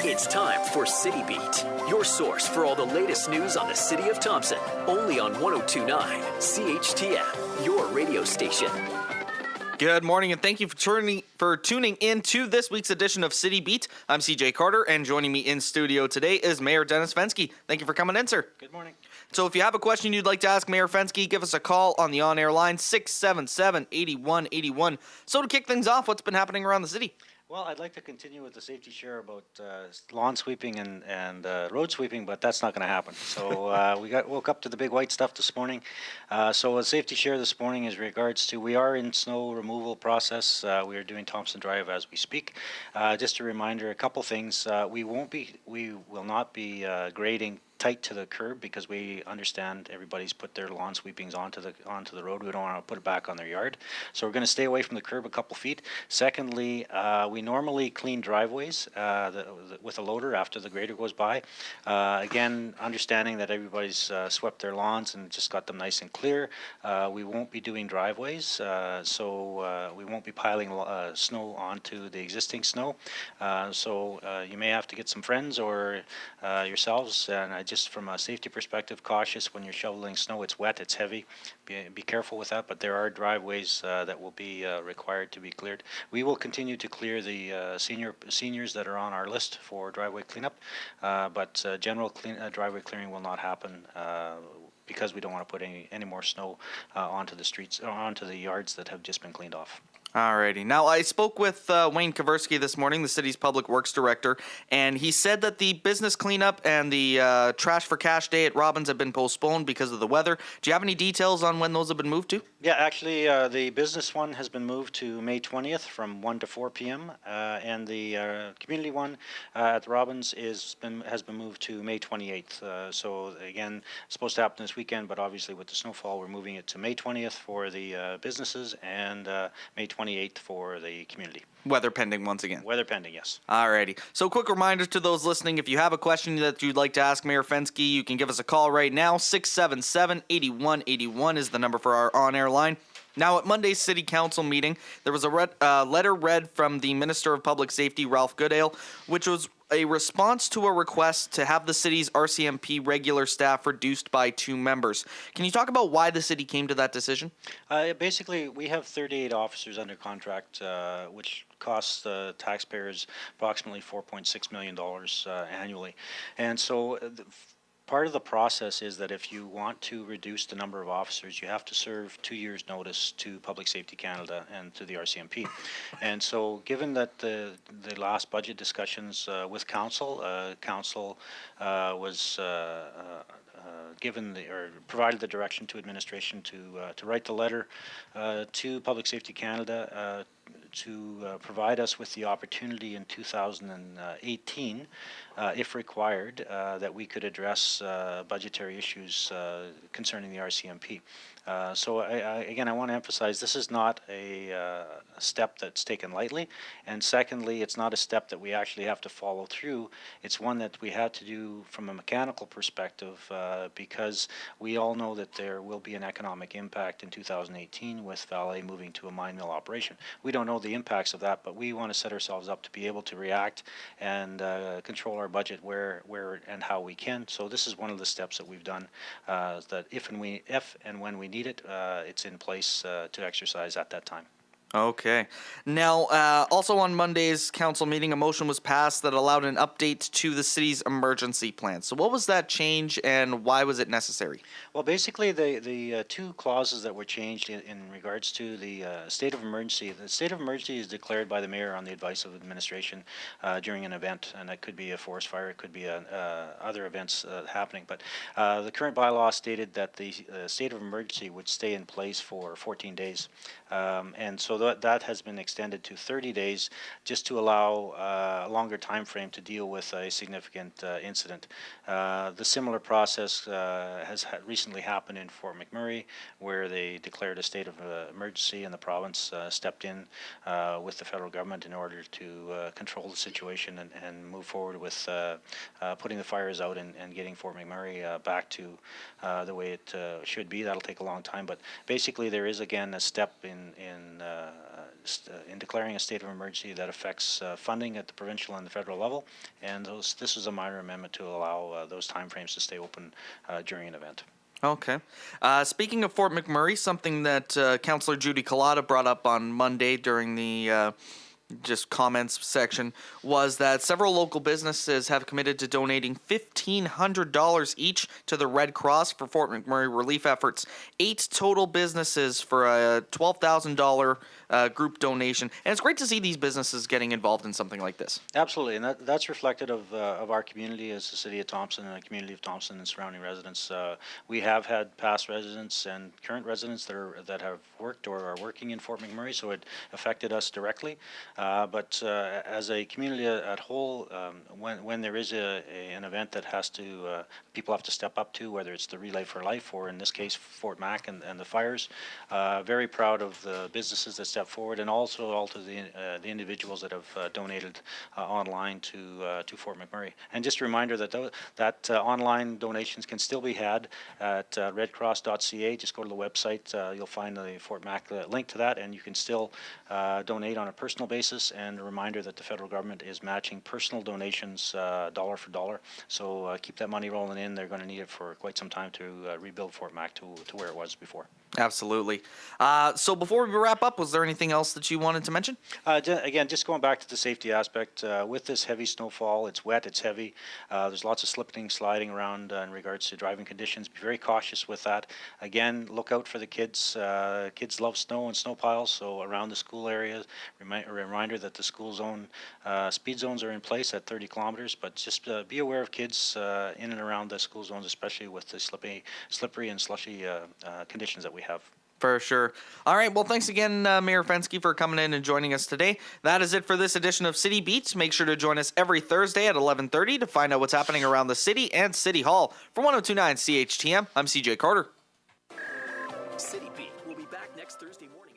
It's time for City Beat, your source for all the latest news on the city of Thompson. Only on 102.9 CHTM, your radio station. Good morning, and thank you for tuning in to this week's edition of City Beat. I'm CJ Carter, and joining me in studio today is Mayor Dennis Fenske. Thank you for coming in, sir. Good morning. So if you have a question you'd like to ask Mayor Fenske, give us a call on the on-air line, 677-8181. So to kick things off, what's been happening around the city? Well, I'd like to continue with the safety share about lawn sweeping and road sweeping, but that's not going to happen. So we woke up to the big white stuff this morning. So a safety share this morning is regards to we are in snow removal process. We are doing Thompson Drive as we speak. Just a reminder, a couple things. We will not be grading tight to the curb because we understand everybody's put their lawn sweepings onto the road. We don't want to put it back on their yard, so we're going to stay away from the curb a couple feet. Secondly, we normally clean driveways with a loader after the grader goes by. Again, understanding that everybody's swept their lawns and just got them nice and clear. We won't be doing driveways, so we won't be piling snow onto the existing snow. So you may have to get some friends or yourselves, and just from a safety perspective, cautious when you're shoveling snow. It's wet, it's heavy. Be careful with that, but there are driveways that will be required to be cleared. We will continue to clear the seniors that are on our list for driveway cleanup, but general driveway clearing will not happen because we don't want to put any more snow onto the streets or onto the yards that have just been cleaned off. Alrighty. Now, I spoke with Wayne Kaversky this morning, the city's public works director, and he said that the business cleanup and the Trash for Cash Day at Robbins have been postponed because of the weather. Do you have any details on when those have been moved to? Yeah, actually, the business one has been moved to May 20th from 1 to 4 p.m., and the community one at Robbins has been moved to May 28th. So, again, it's supposed to happen this weekend, but obviously with the snowfall, we're moving it to May 20th for the businesses and May 28th for the community. Weather pending once again. Weather pending, yes. Alrighty. So quick reminder to those listening, if you have a question that you'd like to ask Mayor Fenske, you can give us a call right now. 677-8181 is the number for our on-air line. Now, at Monday's City Council meeting, there was a letter read from the Minister of Public Safety, Ralph Goodale, which was a response to a request to have the city's RCMP regular staff reduced by 2 members. Can you talk about why the city came to that decision? Basically, we have 38 officers under contract, which costs the taxpayers approximately $4.6 million annually. And so part of the process is that if you want to reduce the number of officers, you have to serve 2 years' notice to Public Safety Canada and to the RCMP. And so given that the last budget discussions with Council, Council was provided the direction to administration to write the letter to Public Safety Canada to provide us with the opportunity in 2018, if required, that we could address budgetary issues concerning the RCMP. So again, I want to emphasize this is not a step that's taken lightly, and secondly, it's not a step that we actually have to follow through. It's one that we had to do from a mechanical perspective because we all know that there will be an economic impact in 2018 with Valet moving to a mine mill operation. We don't know the impacts of that, but we want to set ourselves up to be able to react and control our budget where and how we can. So this is one of the steps that we've done that if and when we need it, it's in place to exercise at that time. Okay. Now, also on Monday's council meeting, a motion was passed that allowed an update to the city's emergency plan. So what was that change and why was it necessary? Well, basically, the 2 clauses that were changed in regards to the state of emergency. The state of emergency is declared by the mayor on the advice of administration during an event, and that could be a forest fire, it could be other events happening. But the current bylaw stated that the state of emergency would stay in place for 14 days. And so that has been extended to 30 days just to allow a longer time frame to deal with a significant incident. The similar process has recently happened in Fort McMurray, where they declared a state of emergency and the province stepped in with the federal government in order to control the situation and move forward with putting the fires out and getting Fort McMurray back to the way it should be. That'll take a long time, but basically there is again a step in in declaring a state of emergency that affects funding at the provincial and the federal level, and this is a minor amendment to allow those timeframes to stay open during an event. Okay. Speaking of Fort McMurray, something that Councillor Judy Collada brought up on Monday during the just comments section was that several local businesses have committed to donating $1,500 each to the Red Cross for Fort McMurray relief efforts. 8 total businesses for a $12,000 group donation, and it's great to see these businesses getting involved in something like this. Absolutely, and that's reflected of our community as the city of Thompson and the community of Thompson and surrounding residents. We have had past residents and current residents that have worked or are working in Fort McMurray, so it affected us directly. But as a community at whole, when there is an event that people have to step up to, whether it's the Relay for Life or in this case Fort Mac and the fires, very proud of the businesses that step forward, and also all to the individuals that have donated online to Fort McMurray. And just a reminder that online donations can still be had at redcross.ca. Just go to the website. You'll find the Fort Mac link to that, and you can still donate on a personal basis. And a reminder that the federal government is matching personal donations dollar for dollar. So keep that money rolling in. They're going to need it for quite some time to rebuild Fort Mac to where it was before. Absolutely. So before we wrap up, was there anything else that you wanted to mention? Again, just going back to the safety aspect, with this heavy snowfall, it's wet, it's heavy. There's lots of slipping, sliding around in regards to driving conditions. Be very cautious with that. Again, look out for the kids. Kids love snow and snow piles, so around the school areas, reminder that the school zone speed zones are in place at 30 kilometers, but just be aware of kids in and around the school zones, especially with the slippery and slushy conditions that we have. For sure. All right. Well, thanks again, Mayor Fenske, for coming in and joining us today. That is it for this edition of City Beats. Make sure to join us every Thursday at 11:30 to find out what's happening around the city and City Hall. For 102.9 CHTM, I'm CJ Carter. City Beat will be back next Thursday morning.